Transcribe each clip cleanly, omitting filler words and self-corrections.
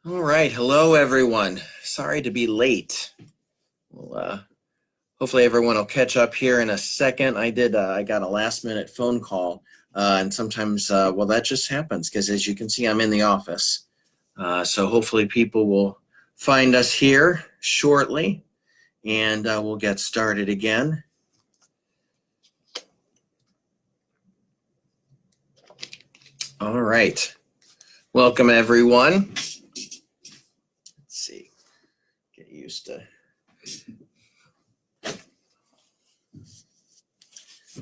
All right, hello everyone. Sorry to be late. Well, hopefully everyone will catch up here in a second. I got a last minute phone call, and sometimes, well, that just happens because as you can see, I'm in the office. So hopefully people will find us here shortly, and we'll get started again. All right, welcome everyone. Let's see, get used to.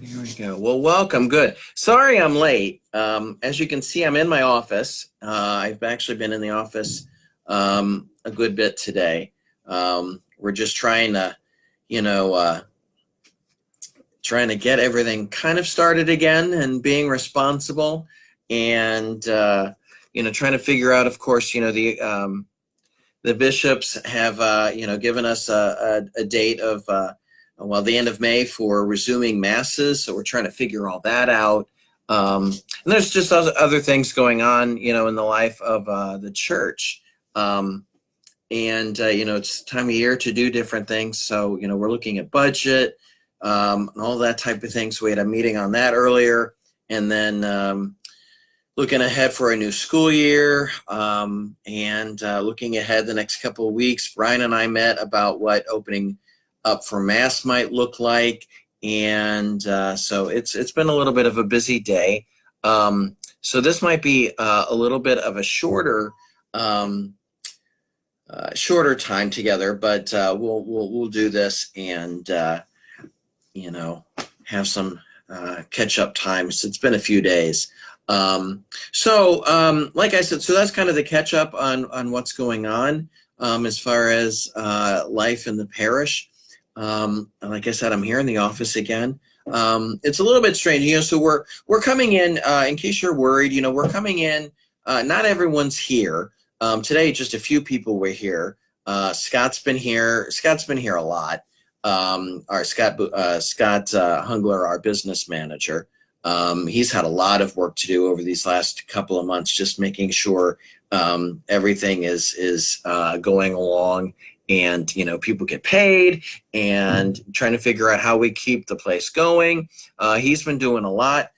Here we go. Well, welcome. Good. Sorry I'm late. As you can see, I'm in my office. I've actually been in the office a good bit today. We're just trying to, you know, trying to get everything kind of started again and being responsible and, trying to figure out, of course, the bishops have, given us a date of, the end of May for resuming masses. So we're trying to figure all that out. And there's just other things going on, in the life of the church. It's time of year to do different things. So, we're looking at budget and all that type of thing. So we had a meeting on that earlier. And then looking ahead for a new school year and looking ahead the next couple of weeks. Brian and I met about what opening up for mass might look like, and so it's been a little bit of a busy day. So this might be a little bit of a shorter time together, but we'll do this and have some catch up times. It's been a few days. Like I said, so that's kind of the catch up on what's going on as far as life in the parish. Like I said, I'm here in the office again. It's a little bit strange, so we're coming in case you're worried, we're coming in, not everyone's here. Today, just a few people were here. Scott's been here a lot. Our Scott Hungler, our business manager, he's had a lot of work to do over these last couple of months, just making sure everything is going along and people get paid and trying to figure out how we keep the place going. He's been doing a lot.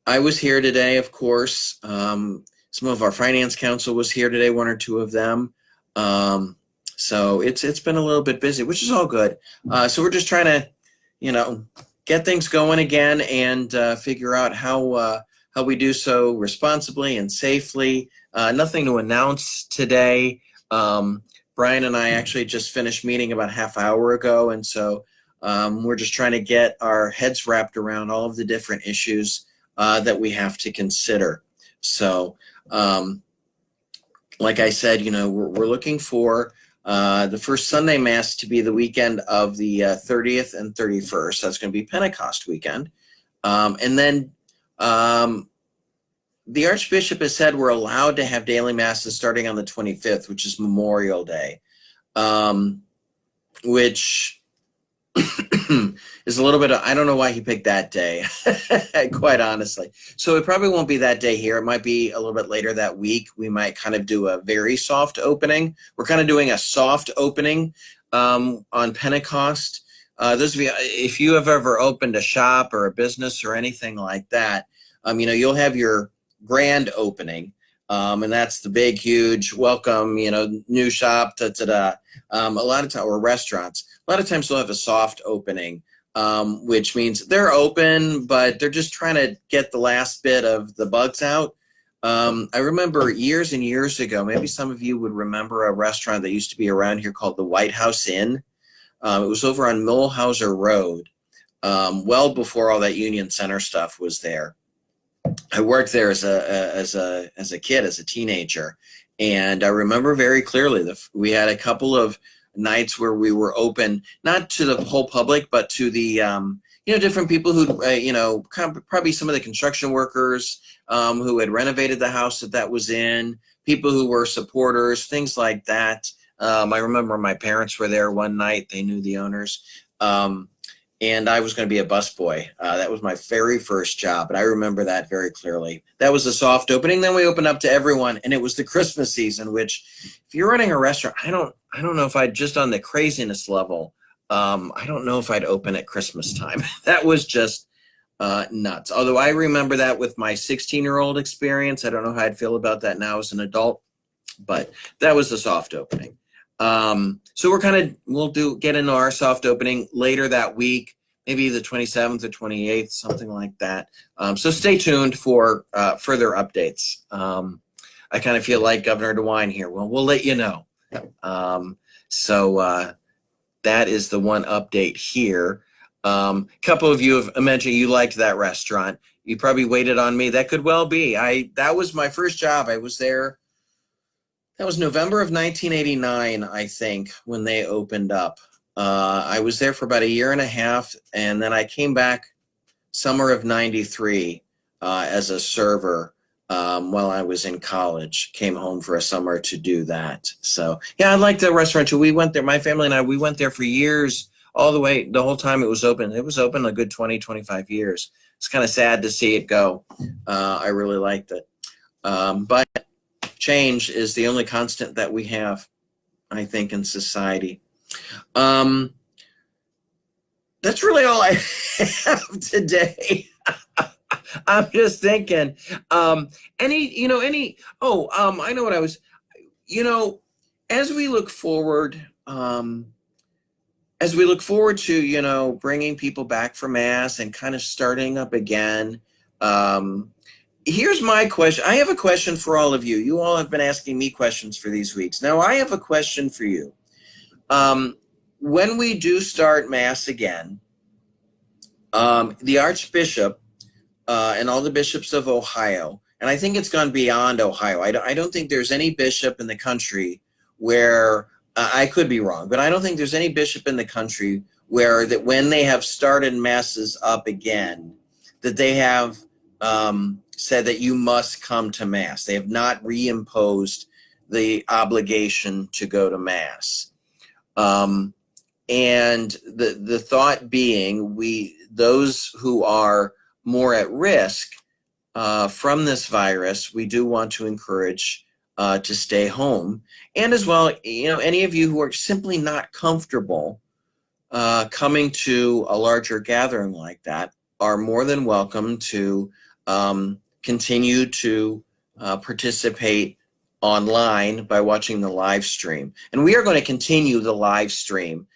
I was here today, of course. Some of our finance council was here today, one or two of them. So it's been a little bit busy, which is all good. So we're just trying to, get things going again and figure out how we do so responsibly and safely. Nothing to announce today. Brian and I actually just finished meeting about half hour ago, and so we're just trying to get our heads wrapped around all of the different issues that we have to consider. So, like I said, we're looking for the first Sunday Mass to be the weekend of the 30th and 31st. That's going to be Pentecost weekend. And then the Archbishop has said we're allowed to have daily Masses starting on the 25th, which is Memorial Day, which is a little bit of, I don't know why he picked that day, quite honestly. So it probably won't be that day here. It might be a little bit later that week. We might kind of do a very soft opening. We're kind of doing a soft opening on Pentecost. Those of you, if you have ever opened a shop or a business or anything like that, you'll have your grand opening. And that's the big, huge welcome, new shop, a lot of times, or restaurants. A lot of times they'll have a soft opening, which means they're open, but they're just trying to get the last bit of the bugs out. I remember years and years ago, maybe some of you would remember a restaurant that used to be around here called the White House Inn. It was over on Millhauser Road, well before all that Union Center stuff was there. I worked there as a kid, as a teenager, and I remember very clearly we had a couple of nights where we were open, not to the whole public, but to the different people who probably some of the construction workers who had renovated the house that was in, people who were supporters, things like that. I remember my parents were there one night. They knew the owners. and I was going to be a busboy. That was my very first job, and I remember that very clearly. That was a soft opening. Then we opened up to everyone, and it was the Christmas season. Which, if you're running a restaurant, I don't know if I'd just on the craziness level. I don't know if I'd open at Christmas time. That was just nuts. Although I remember that with my 16-year-old experience. I don't know how I'd feel about that now as an adult, but that was the soft opening. So we'll get into our soft opening later that week, maybe the 27th or 28th, something like that. So stay tuned for further updates. I kind of feel like Governor DeWine here. Well, we'll let you know. So that is the one update here. A couple of you have mentioned you liked that restaurant. You probably waited on me. That could well be. That was my first job. I was there. That was November of 1989, I think, when they opened up. I was there for about a year and a half, and then I came back summer of 93 as a server while I was in college. Came home for a summer to do that. So, yeah, I liked the restaurant too. We went there, my family and I, we went there for years, all the way, the whole time it was open. It was open a good 20, 25 years. It's kind of sad to see it go. I really liked it. But change is the only constant that we have, I think, in society. That's really all I have today. I'm just thinking, I know what I was, as we look forward, to, bringing people back from Mass and kind of starting up again, here's my question. I have a question for all of you. You all have been asking me questions for these weeks. Now, I have a question for you. When we do start Mass again, the Archbishop and all the bishops of Ohio, and I think it's gone beyond Ohio. I don't think there's any bishop in the country where, I could be wrong, but I don't think there's any bishop in the country where that when they have started Masses up again, that they have said that you must come to Mass. They have not reimposed the obligation to go to Mass. And the thought being, those who are more at risk from this virus, we do want to encourage to stay home. And as well, any of you who are simply not comfortable coming to a larger gathering like that are more than welcome to continue to participate online by watching the live stream. And we are going to continue the live stream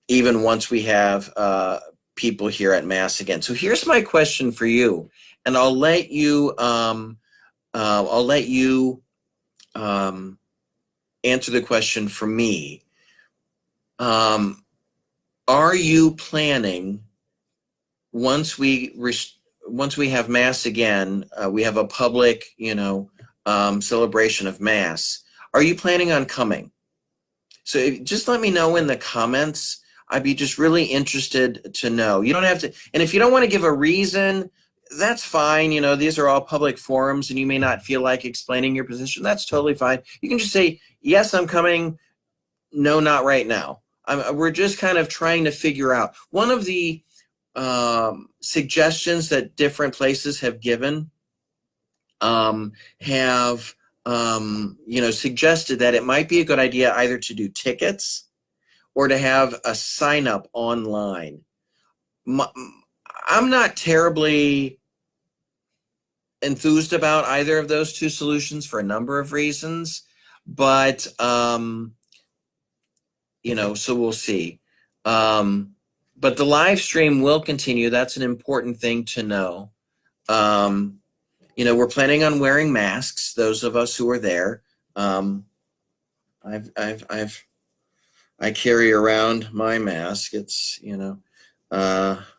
even once we have people here at Mass again. So here's my question for you, and I'll let you answer the question for me. Are you planning, once we have Mass again, we have a public, celebration of Mass, are you planning on coming? So just let me know in the comments. I'd be just really interested to know. You don't have to, and if you don't want to give a reason, that's fine. These are all public forums and you may not feel like explaining your position. That's totally fine. You can just say, yes, I'm coming. No, not right now. We're just kind of trying to figure out. One of the suggestions that different places have given have suggested that it might be a good idea either to do tickets or to have a sign up online. I'm not terribly enthused about either of those two solutions for a number of reasons, but so we'll see. But the live stream will continue. That's an important thing to know. We're planning on wearing masks, those of us who are there. I carry around my mask. It's,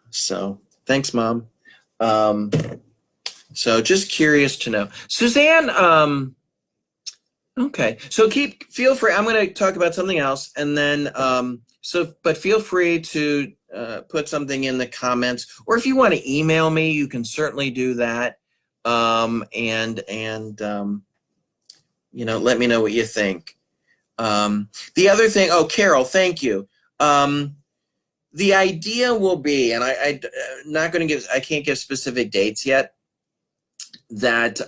so thanks, Mom. So just curious to know. Suzanne, okay. So feel free, I'm going to talk about something else and then, but feel free to put something in the comments, or if you want to email me, you can certainly do that. Let me know what you think. The other thing, Carol, thank you. the idea will be, and I not going to give, I can't give specific dates yet, that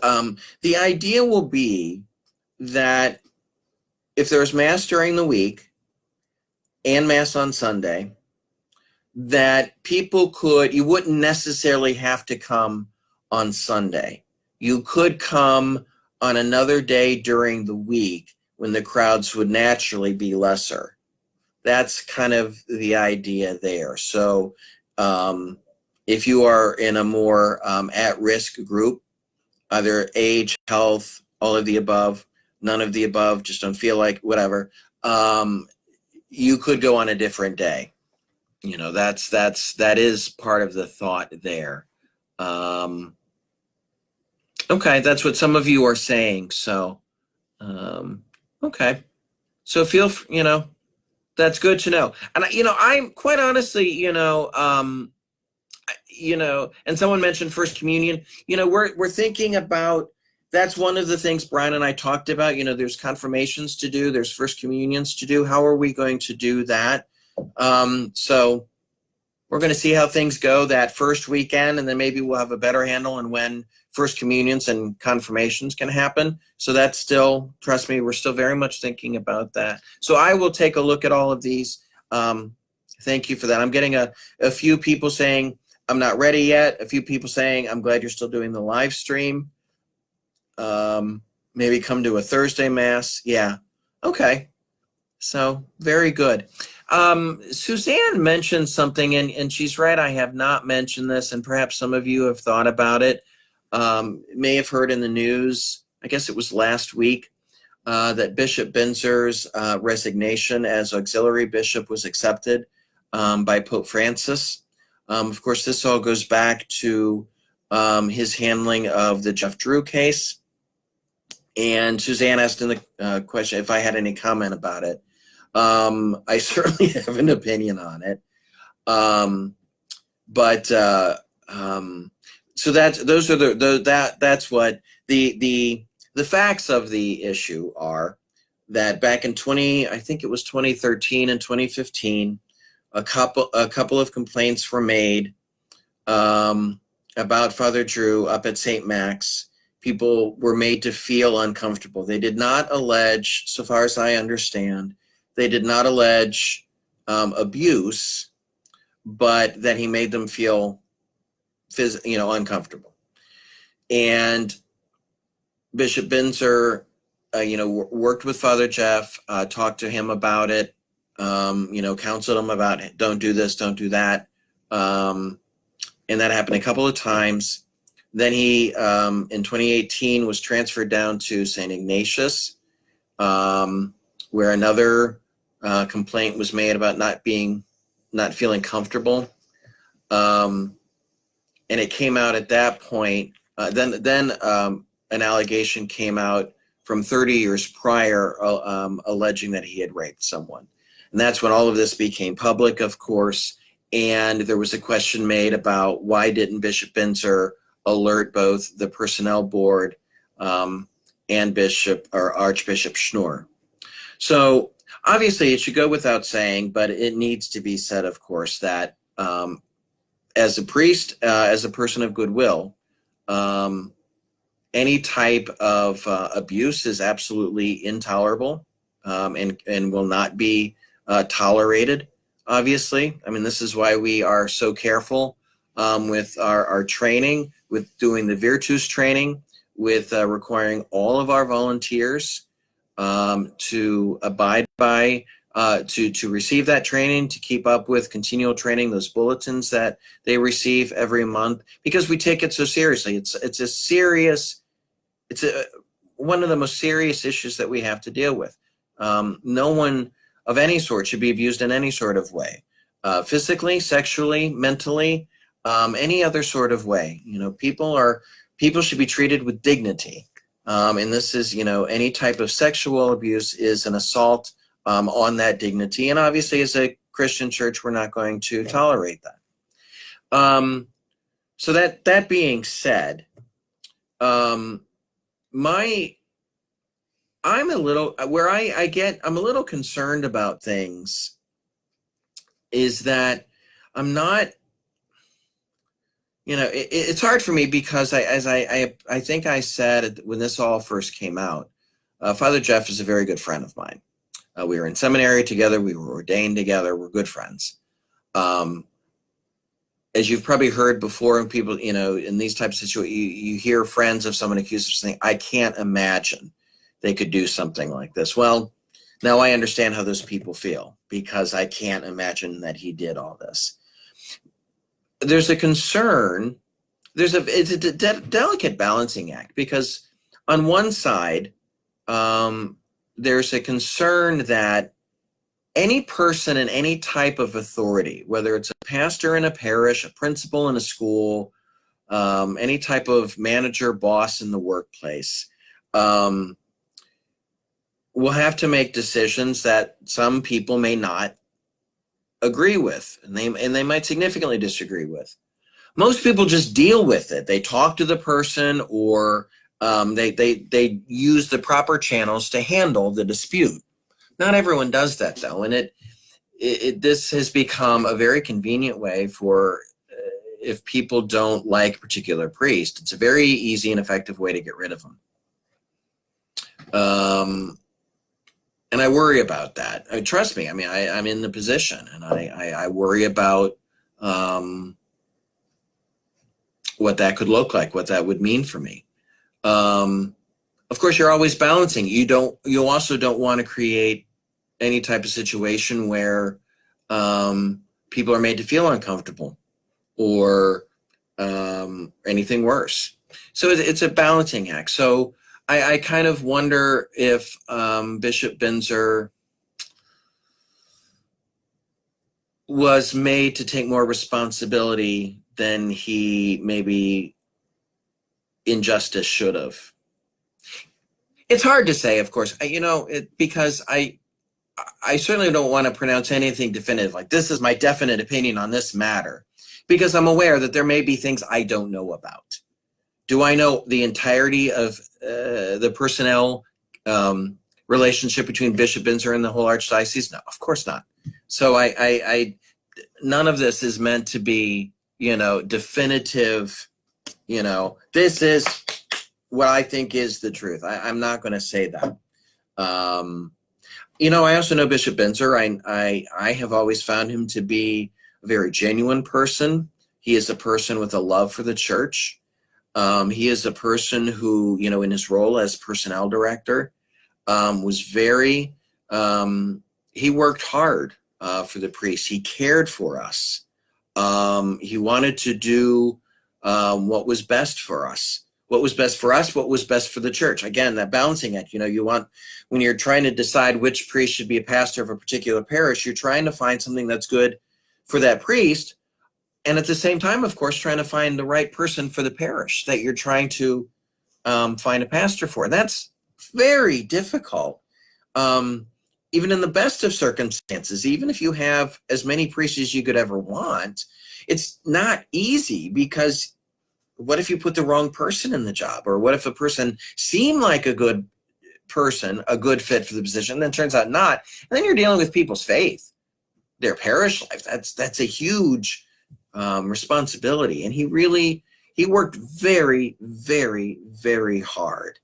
the idea will be that if there's mass during the week and mass on Sunday, that people could, you wouldn't necessarily have to come on Sunday. You could come on another day during the week when the crowds would naturally be lesser. That's kind of the idea there. So if you are in a more at-risk group, either age, health, all of the above, none of the above, just don't feel like, whatever, you could go on a different day. You know, that is part of the thought there. Okay, that's what some of you are saying. So, okay. So you know, that's good to know. And I'm quite honestly, and someone mentioned First Communion. We're thinking about, that's one of the things Brian and I talked about. There's confirmations to do, there's First Communions to do. How are we going to do that? So we're going to see how things go that first weekend, and then maybe we'll have a better handle on when First Communions and confirmations can happen. So that's still, trust me, we're still very much thinking about that. So I will take a look at all of these. Thank you for that. I'm getting a few people saying, I'm not ready yet. A few people saying, I'm glad you're still doing the live stream. Maybe come to a Thursday Mass. Yeah. Okay. So very good. Suzanne mentioned something, and she's right. I have not mentioned this, and perhaps some of you have thought about it. May have heard in the news, I guess it was last week, that Bishop Binzer's resignation as auxiliary bishop was accepted by Pope Francis. Of course, this all goes back to his handling of the Jeff Drew case. And Suzanne asked in the question if I had any comment about it. I certainly have an opinion on it. So that's what the facts of the issue are, that back in I think it was 2013 and 2015, a couple of complaints were made about Father Drew up at St. Max. People were made to feel uncomfortable. They did not allege, so far as I understand, they did not allege abuse, but that he made them feel uncomfortable. And Bishop Binzer, worked with Father Jeff, talked to him about it, counseled him about it. Don't do this, don't do that. And that happened a couple of times. Then he, in 2018, was transferred down to St. Ignatius, where another complaint was made about not feeling comfortable. And it came out at that point. Then an allegation came out from 30 years prior, alleging that he had raped someone. And that's when all of this became public, of course. And there was a question made about why didn't Bishop Binzer alert both the personnel board and Archbishop Schnurr. So obviously it should go without saying, but it needs to be said, of course, that as a priest, as a person of goodwill, any type of abuse is absolutely intolerable and will not be tolerated, obviously. I mean, this is why we are so careful with our training, with doing the Virtus training, with requiring all of our volunteers to abide by, to receive that training, to keep up with continual training, those bulletins that they receive every month, because we take it so seriously. It's one of the most serious issues that we have to deal with. No one of any sort should be abused in any sort of way, physically, sexually, mentally, any other sort of way. People should be treated with dignity. And this is, any type of sexual abuse is an assault on that dignity. And obviously, as a Christian church, we're not going to tolerate that. So that being said, I'm a little concerned about things is that I'm not, it's hard for me because I think I said when this all first came out, Father Jeff is a very good friend of mine. We were in seminary together. We were ordained together. We're good friends. As you've probably heard before, and people, in these types of situations, you hear friends of someone accused of something. I can't imagine they could do something like this. Well, now I understand how those people feel because I can't imagine that he did all this. There's a concern. It's a delicate balancing act because on one side, there's a concern that any person in any type of authority, whether it's a pastor in a parish, a principal in a school, any type of manager, boss in the workplace, will have to make decisions that some people may not agree with, and they might significantly disagree with. Most people just deal with it. They talk to the person, or they use the proper channels to handle the dispute. Not everyone does that, though, and this has become a very convenient way for if people don't like a particular priest. It's a very easy and effective way to get rid of them. And I worry about that. Trust me. I mean, I'm in the position, and I worry about what that could look like, what that would mean for me. Of course, you're always balancing. You also don't want to create any type of situation where people are made to feel uncomfortable or anything worse. So it's a balancing act. So I kind of wonder if Bishop Binzer was made to take more responsibility than he maybe in justice should have. It's hard to say, of course, because I certainly don't want to pronounce anything definitive, like this is my definite opinion on this matter, because I'm aware that there may be things I don't know about. Do I know the entirety of the personnel relationship between Bishop Binzer and the whole archdiocese? No, of course not. So I none of this is meant to be, definitive, this is what I think is the truth. I'm not going to say that. I also know Bishop Binzer. I have always found him to be a very genuine person. He is a person with a love for the church. He is a person who, in his role as personnel director, was very, he worked hard for the priests. He cared for us. He wanted to do what was best for us. What was best for us, what was best for the church. Again, that balancing act, you want, when you're trying to decide which priest should be a pastor of a particular parish, you're trying to find something that's good for that priest. And at the same time, of course, trying to find the right person for the parish that you're trying to find a pastor for. That's very difficult. Even in the best of circumstances, even if you have as many priests as you could ever want, it's not easy, because what if you put the wrong person in the job? Or what if a person seemed like a good person, a good fit for the position, then turns out not? And then you're dealing with people's faith, their parish life. That's a huge responsibility. And he worked very, very, very hard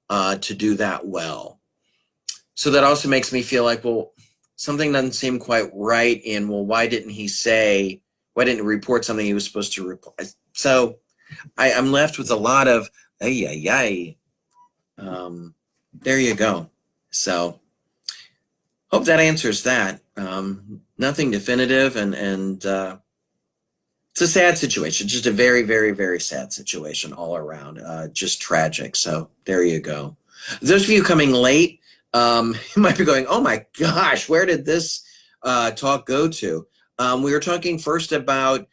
to do that well. So that also makes me feel like, well, something doesn't seem quite right in, well, why didn't he report something he was supposed to report? So I'm left with a lot of, there you go. So hope that answers that. Nothing definitive, and it's a sad situation, just a very, very, very sad situation all around, just tragic. So there you go. Those of you coming late, you might be going, oh my gosh, where did this talk go to? We were talking first about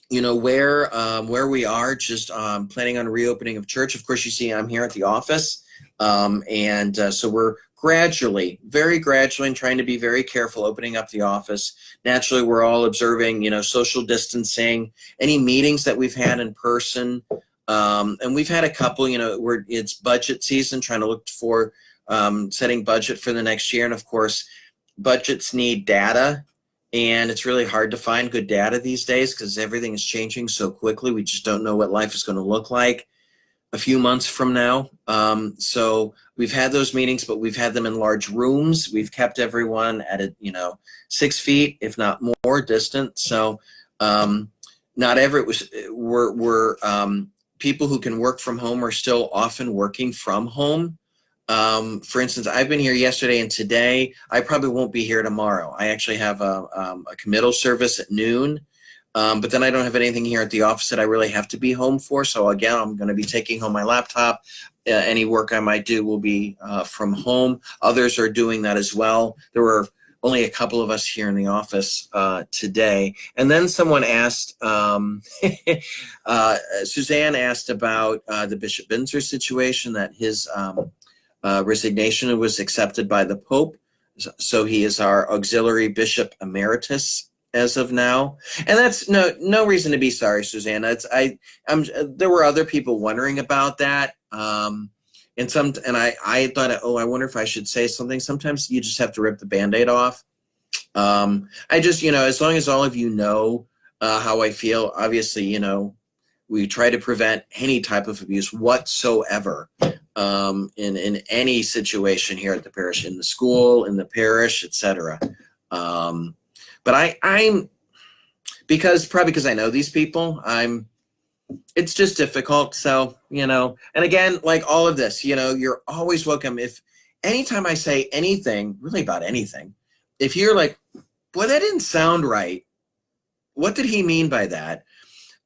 where we are, just planning on reopening of church. Of course, you see I'm here at the office. So we're very gradually, and trying to be very careful opening up the office. Naturally, we're all observing, social distancing, any meetings that we've had in person. And we've had a couple, where it's budget season, trying to look for setting budget for the next year. And of course, budgets need data. And it's really hard to find good data these days because everything is changing so quickly. We just don't know what life is going to look like a few months from now. So we've had those meetings, but we've had them in large rooms. We've kept everyone at 6 feet, if not more, distant. So not every we're people who can work from home are still often working from home. For instance, I've been here yesterday and today. I probably won't be here tomorrow. I actually have a committal service at noon. But then I don't have anything here at the office that I really have to be home for. So again, I'm going to be taking home my laptop. Any work I might do will be from home. Others are doing that as well. There were only a couple of us here in the office today. And then someone asked, Suzanne asked about the Bishop Binzer situation, that his resignation was accepted by the Pope. So he is our auxiliary bishop emeritus as of now, and that's no reason to be sorry, Susanna. There were other people wondering about that, and I thought, oh, I wonder if I should say something. Sometimes you just have to rip the Band-Aid off. I just, as long as all of you know how I feel, obviously, we try to prevent any type of abuse whatsoever in any situation here at the parish, in the school, in the parish, etc. But I'm probably because I know these people, it's just difficult. So, and again, like all of this, you're always welcome. If anytime I say anything, really about anything, if you're like, boy, that didn't sound right, what did he mean by that?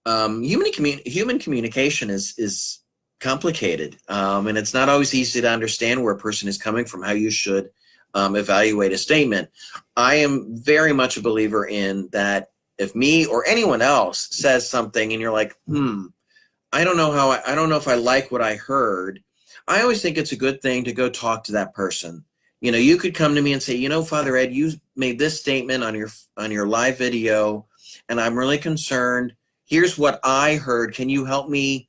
Human communication is complicated, and it's not always easy to understand where a person is coming from, how you should evaluate a statement. I am very much a believer in that. If me or anyone else says something and you're like, I don't know if I like what I heard, I always think it's a good thing to go talk to that person. You could come to me and say, Father Ed, you made this statement on your live video, and I'm really concerned. Here's what I heard. Can you help me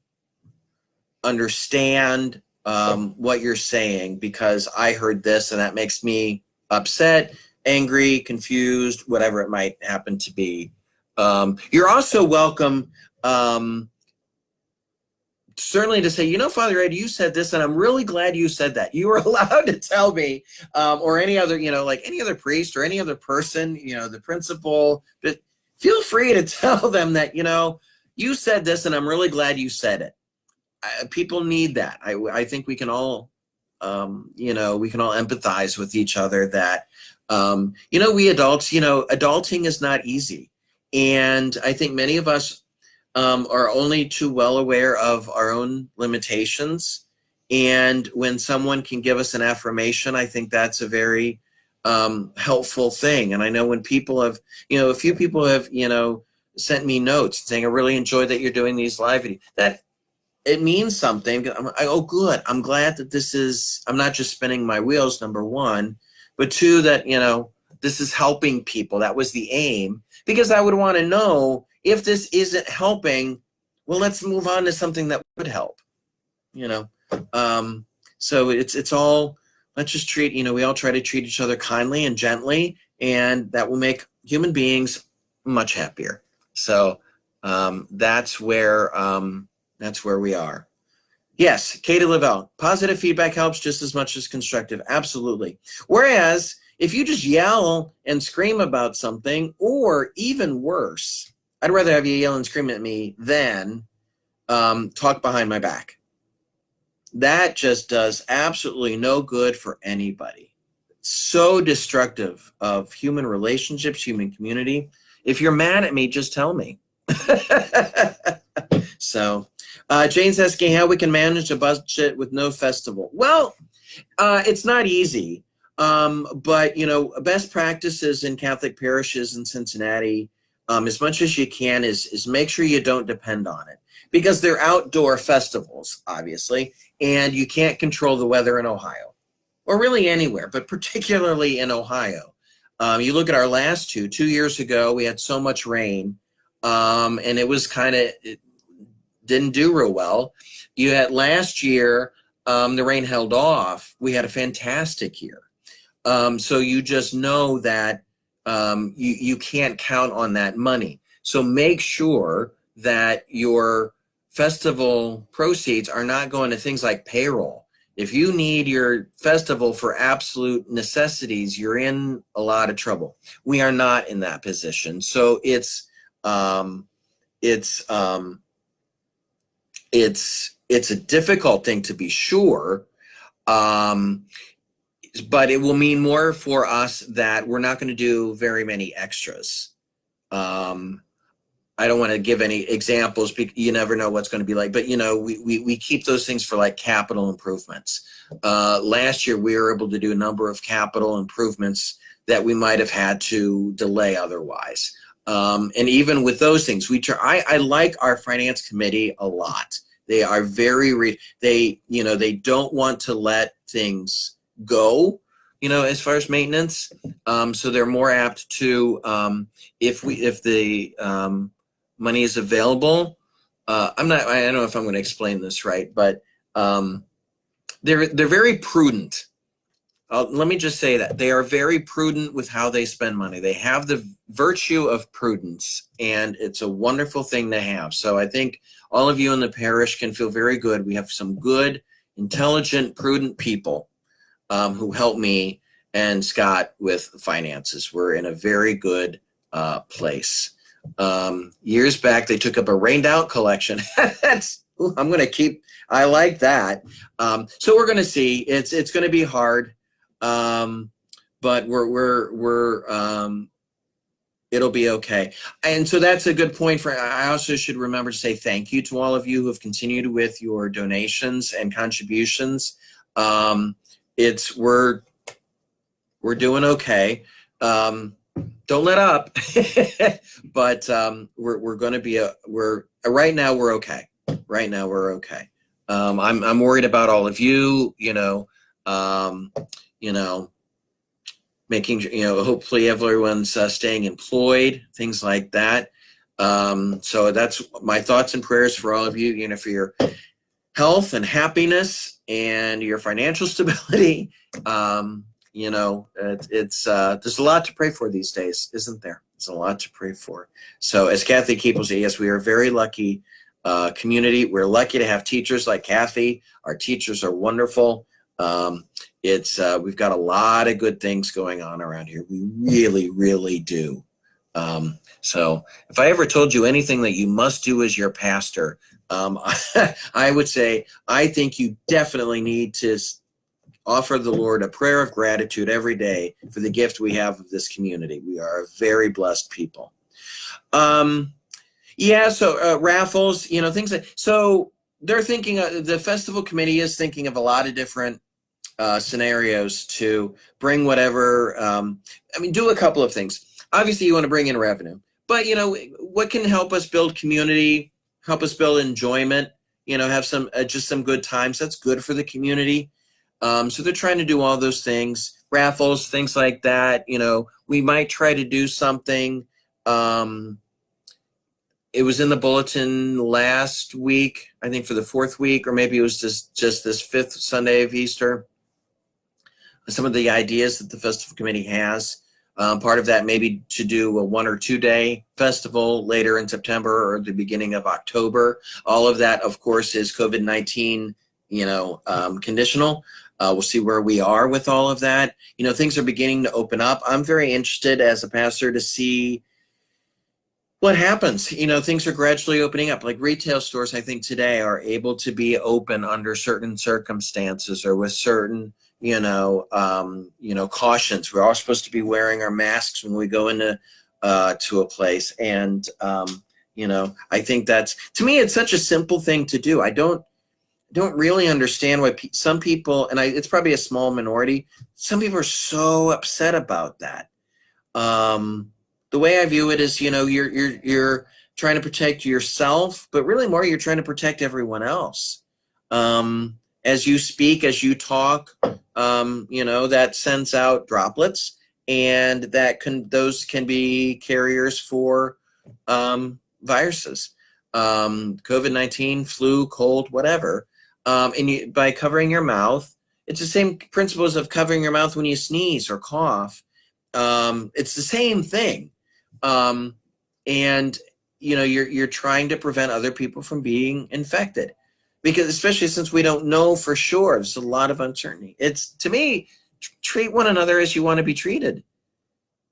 understand what you're saying? Because I heard this and that makes me upset, angry, confused, whatever it might happen to be. You're also welcome certainly to say, Father Ed, you said this, and I'm really glad you said that. You were allowed to tell me, or any other, like any other priest or any other person, the principal, but feel free to tell them that, you said this, and I'm really glad you said it. People need that. I think we can all, we can all empathize with each other that, we adults, adulting is not easy. And I think many of us are only too well aware of our own limitations. And when someone can give us an affirmation, I think that's a very helpful thing. And I know when people have, a few people have, sent me notes saying, I really enjoyed that you're doing these live videos. That it means something. Oh, good. I'm glad that I'm not just spinning my wheels, number one, but two, that, this is helping people. That was the aim. Because I would want to know if this isn't helping, well, let's move on to something that would help, So it's all, let's just treat, we all try to treat each other kindly and gently, and that will make human beings much happier. So that's where we are. Yes, Katie Lavelle, positive feedback helps just as much as constructive. Absolutely. Whereas if you just yell and scream about something, or even worse, I'd rather have you yell and scream at me than talk behind my back. That just does absolutely no good for anybody. So destructive of human relationships, human community. If you're mad at me, just tell me. So, Jane's asking how we can manage a budget with no festival. Well, it's not easy. But, best practices in Catholic parishes in Cincinnati, as much as you can, is make sure you don't depend on it, because they're outdoor festivals, obviously, and you can't control the weather in Ohio, or really anywhere, but particularly in Ohio. You look at our last 2 years ago, we had so much rain, and it didn't do real well. You had last year, the rain held off. We had a fantastic year. So you just know that you can't count on that money. So make sure that your festival proceeds are not going to things like payroll. If you need your festival for absolute necessities, you're in a lot of trouble. We are not in that position. So um, it's it's a difficult thing to be sure, um, but it will mean more for us that we're not going to do very many extras. Um, I don't want to give any examples because you never know what's going to be like, but we keep those things for like capital improvements. Last year we were able to do a number of capital improvements that we might have had to delay otherwise. And even with those things, I like our finance committee a lot. They are they don't want to let things go, as far as maintenance. So they're more apt to, if the money is available. I don't know if I'm going to explain this right, but they're very prudent. Let me just say that they are very prudent with how they spend money. They have the virtue of prudence, and it's a wonderful thing to have. So I think all of you in the parish can feel very good. We have some good, intelligent, prudent people who help me and Scott with finances. We're in a very good place. Years back, they took up a rained out collection. I like that. So we're going to see. It's going to be hard. But it'll be okay. And so that's a good point I also should remember to say thank you to all of you who have continued with your donations and contributions. We're doing okay. Don't let up, but we're going to be right now we're okay. Right now we're okay. I'm worried about all of you, making, hopefully everyone's staying employed, things like that. So that's my thoughts and prayers for all of you, for your health and happiness and your financial stability. There's a lot to pray for these days, isn't there? There's a lot to pray for. So as Kathy Keep will say, yes, we are a very lucky community. We're lucky to have teachers like Kathy. Our teachers are wonderful. We've got a lot of good things going on around here. We really, really do. So if I ever told you anything that you must do as your pastor, I would say, I think you definitely need to offer the Lord a prayer of gratitude every day for the gift we have of this community. We are a very blessed people. So raffles, things like, so they're thinking, the festival committee is thinking of a lot of different scenarios to bring whatever, do a couple of things. Obviously you want to bring in revenue, but what can help us build community, help us build enjoyment, have some, just some good times. That's good for the community. So they're trying to do all those things, raffles, things like that. We might try to do something. It was in the bulletin last week, I think for the 4th week, or maybe it was just this 5th Sunday of Easter. Some of the ideas that the festival committee has. Part of that maybe to do a 1 or 2 day festival later in September or the beginning of October. All of that, of course, is COVID-19, conditional. We'll see where we are with all of that. Things are beginning to open up. I'm very interested as a pastor to see what happens. Things are gradually opening up. Like retail stores, I think today are able to be open under certain circumstances or with certain, cautions. We're all supposed to be wearing our masks when we go into to a place. And, I think that's, to me, it's such a simple thing to do. I don't really understand why some people, and it's probably a small minority, some people are so upset about that. The way I view it is, you're trying to protect yourself, but really more you're trying to protect everyone else. As you speak, as you talk, that sends out droplets, and those can be carriers for viruses, COVID-19, flu, cold, whatever. And by covering your mouth, it's the same principles of covering your mouth when you sneeze or cough. It's the same thing. And you're trying to prevent other people from being infected, because especially since we don't know for sure, there's a lot of uncertainty. It's, to me, treat one another as you want to be treated.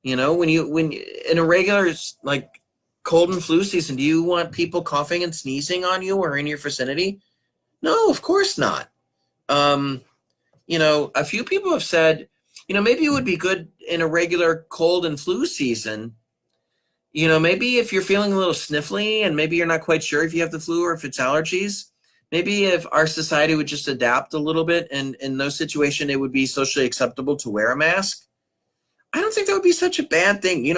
When in a regular like cold and flu season, do you want people coughing and sneezing on you or in your vicinity? No, of course not. A few people have said, maybe it would be good in a regular cold and flu season. Maybe if you're feeling a little sniffly and maybe you're not quite sure if you have the flu or if it's allergies, maybe if our society would just adapt a little bit, and in those situations, it would be socially acceptable to wear a mask. I don't think that would be such a bad thing.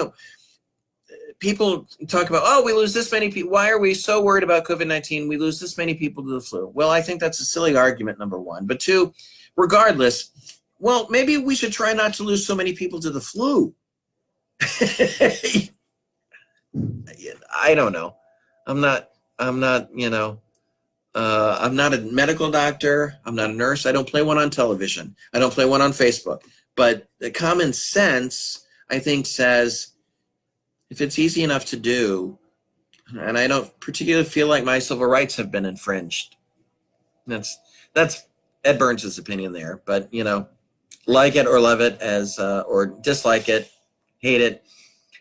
People talk about, oh, we lose this many people. Why are we so worried about COVID-19? We lose this many people to the flu. Well, I think that's a silly argument, number one. But two, regardless, well, maybe we should try not to lose so many people to the flu. I don't know. I'm not I'm not a medical doctor. I'm not a nurse. I don't play one on television. I don't play one on Facebook. But the common sense, I think, says if it's easy enough to do, and I don't particularly feel like my civil rights have been infringed. That's Ed Burns' opinion there. But like it or love it, as or dislike it, hate it,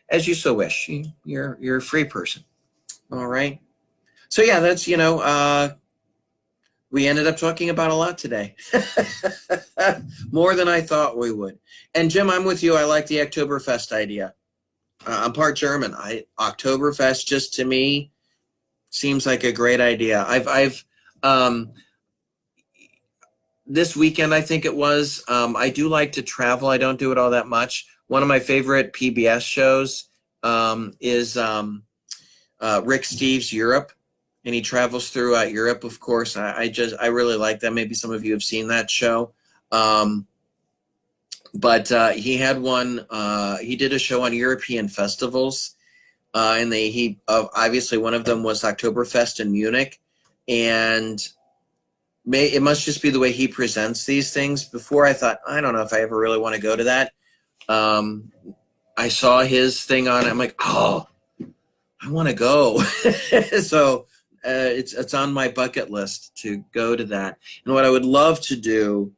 as you so wish. You're a free person. All right. So yeah, that's we ended up talking about a lot today. More than I thought we would. And Jim, I'm with you. I like the Oktoberfest idea. I'm part German. Oktoberfest just to me seems like a great idea. I've this weekend, I think it was, I do like to travel. I don't do it all that much. One of my favorite PBS shows is Rick Steves' Europe. And he travels throughout Europe, of course. I really like that. Maybe some of you have seen that show. But he had one, he did a show on European festivals. And obviously one of them was Oktoberfest in Munich. And it must just be the way he presents these things. Before, I thought, I don't know if I ever really want to go to that. I saw his thing on it. I'm like, oh, I want to go. So it's on my bucket list to go to that. And what I would love to do,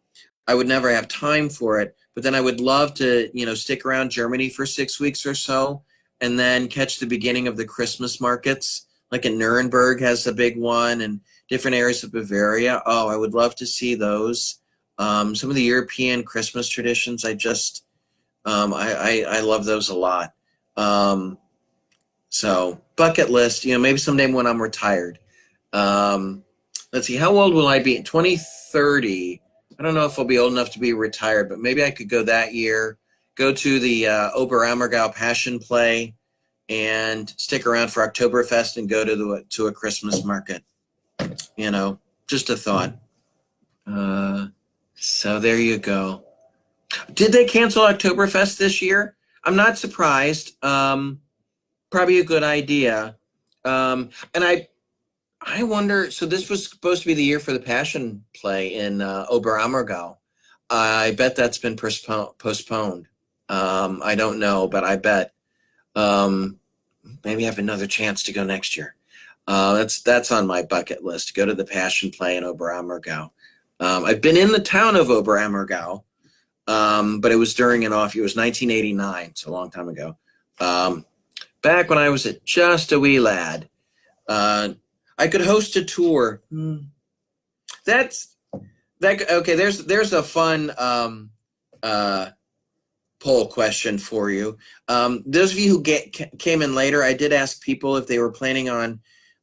I would never have time for it, but then I would love to, stick around Germany for 6 weeks or so, and then catch the beginning of the Christmas markets. Like in Nuremberg has a big one, and different areas of Bavaria. Oh, I would love to see those. Some of the European Christmas traditions, I love those a lot. So bucket list, maybe someday when I'm retired. Let's see, how old will I be? 2030. I don't know if I'll be old enough to be retired, but maybe I could go that year, go to the Oberammergau Passion Play, and stick around for Oktoberfest and go to a Christmas market. Just a thought. So there you go. Did they cancel Oktoberfest this year? I'm not surprised. Probably a good idea. And I wonder, so this was supposed to be the year for the Passion Play in Oberammergau. I bet that's been postponed. I don't know, but I bet. Maybe I have another chance to go next year. That's on my bucket list, go to the Passion Play in Oberammergau. I've been in the town of Oberammergau, but it was during an off. It was 1989, so a long time ago. Back when I was just a wee lad. I could host a tour. Okay. There's a fun poll question for you. Those of you who came in later, I did ask people if they were planning on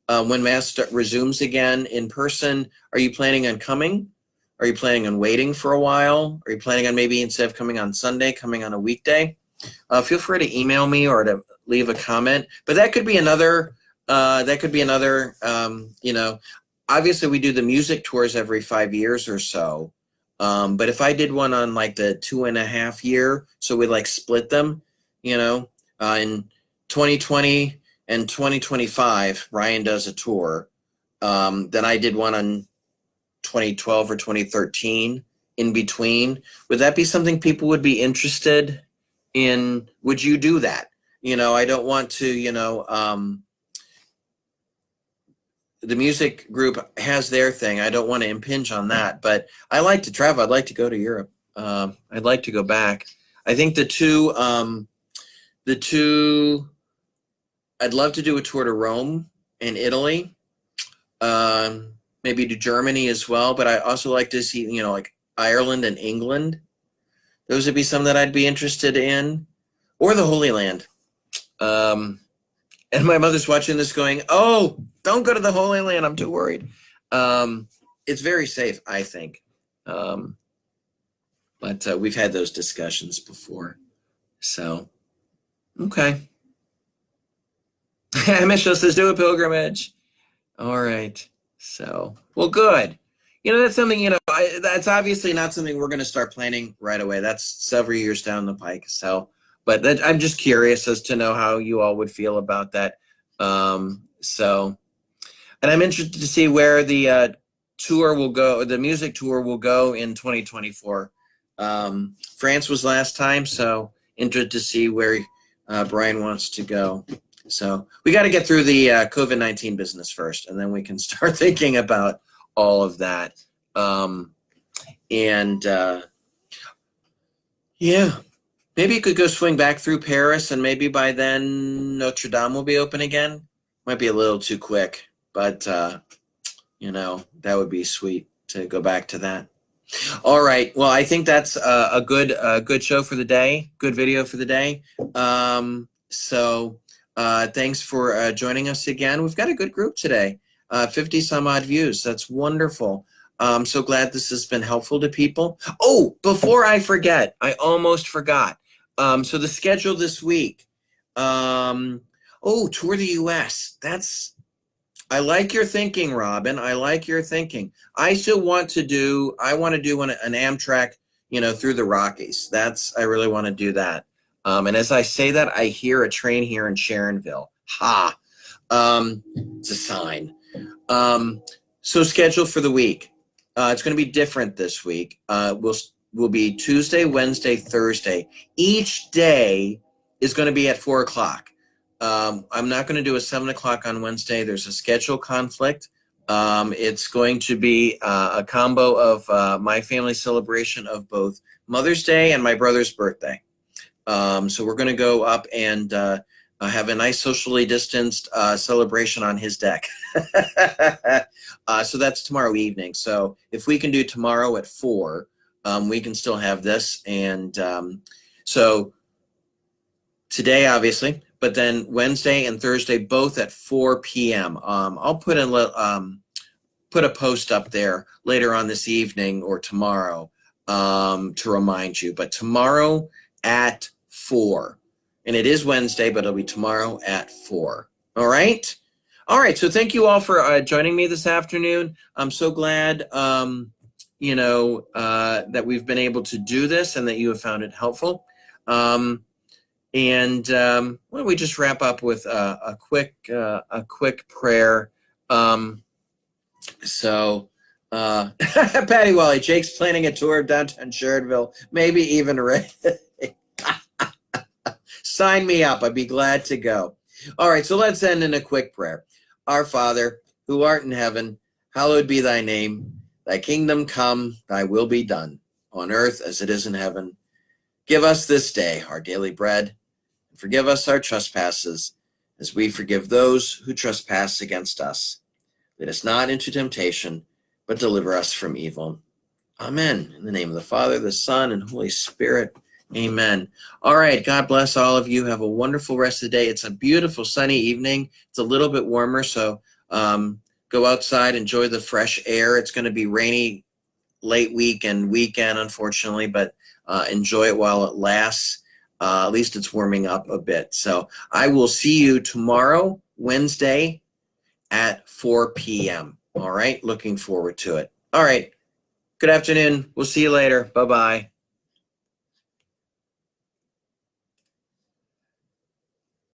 when mass resumes again in person. Are you planning on coming? Are you planning on waiting for a while? Are you planning on maybe instead of coming on Sunday, coming on a weekday? Feel free to email me or to leave a comment. But that could be another. Obviously we do the music tours every 5 years or so. But if I did one on like the 2.5 year, so we like split them, in 2020 and 2025, Ryan does a tour. Then I did one on 2012 or 2013 in between. Would that be something people would be interested would you do that? I don't want to, the music group has their thing. I don't want to impinge on that, but I like to travel. I'd like to go to Europe. I'd like to go back. I think the two, I'd love to do a tour to Rome and Italy. Maybe to Germany as well, but I also like to see, like Ireland and England. Those would be some that I'd be interested in, or the Holy Land. And my mother's watching this going, oh, don't go to the Holy Land. I'm too worried. It's very safe, I think. But we've had those discussions before. So, okay. Michelle says, do a pilgrimage. All right. So, well, good. That's something, that's obviously not something we're going to start planning right away. That's several years down the pike. So, but I'm just curious as to know how you all would feel about that. So, and I'm interested to see where the tour will go, the music tour will go in 2024. France was last time, so interested to see where Brian wants to go. So we got to get through the COVID-19 business first, and then we can start thinking about all of that. Yeah, maybe you could go swing back through Paris, and maybe by then Notre Dame will be open again. Might be a little too quick, but that would be sweet to go back to that. All right. Well, I think that's a good show for the day. Good video for the day. Thanks for joining us again. We've got a good group today. 50 some odd views. That's wonderful. I'm so glad this has been helpful to people. Oh, before I forget, I almost forgot. So the schedule this week. Tour the US. I like your thinking, Robin. I like your thinking. I want to do an Amtrak, through the Rockies. I really want to do that. And as I say that, I hear a train here in Sharonville. Ha! It's a sign. So schedule for the week. It's going to be different this week. Will be Tuesday, Wednesday, Thursday. Each day is going to be at 4 o'clock. I'm not going to do a 7 o'clock on Wednesday. There's a schedule conflict. It's going to be a combo of my family celebration of both Mother's Day and my brother's birthday. So we're going to go up and have a nice socially distanced celebration on his deck. So that's tomorrow evening. So if we can do tomorrow at 4, we can still have this. And so today, obviously, but then Wednesday and Thursday, both at 4 p.m. I'll put a post up there later on this evening or tomorrow to remind you. But tomorrow at 4. And it is Wednesday, but it'll be tomorrow at 4. All right? All right, so thank you all for joining me this afternoon. I'm so glad, that we've been able to do this and that you have found it helpful. Why don't we just wrap up with a quick prayer. Patty Wally, Jake's planning a tour of downtown Sharonville, maybe even Ray. Sign me up. I'd be glad to go. All right, so let's end in a quick prayer. Our Father, who art in heaven, hallowed be thy name. Thy kingdom come, thy will be done, on earth as it is in heaven. Give us this day our daily bread, and forgive us our trespasses, as we forgive those who trespass against us. Lead us not into temptation, but deliver us from evil. Amen. In the name of the Father, the Son, and Holy Spirit. Amen. All right. God bless all of you. Have a wonderful rest of the day. It's a beautiful sunny evening. It's a little bit warmer, so go outside, enjoy the fresh air. It's going to be rainy late week and weekend, unfortunately, but enjoy it while it lasts. At least it's warming up a bit. So I will see you tomorrow, Wednesday at 4 p.m. All right. Looking forward to it. All right. Good afternoon. We'll see you later. Bye-bye.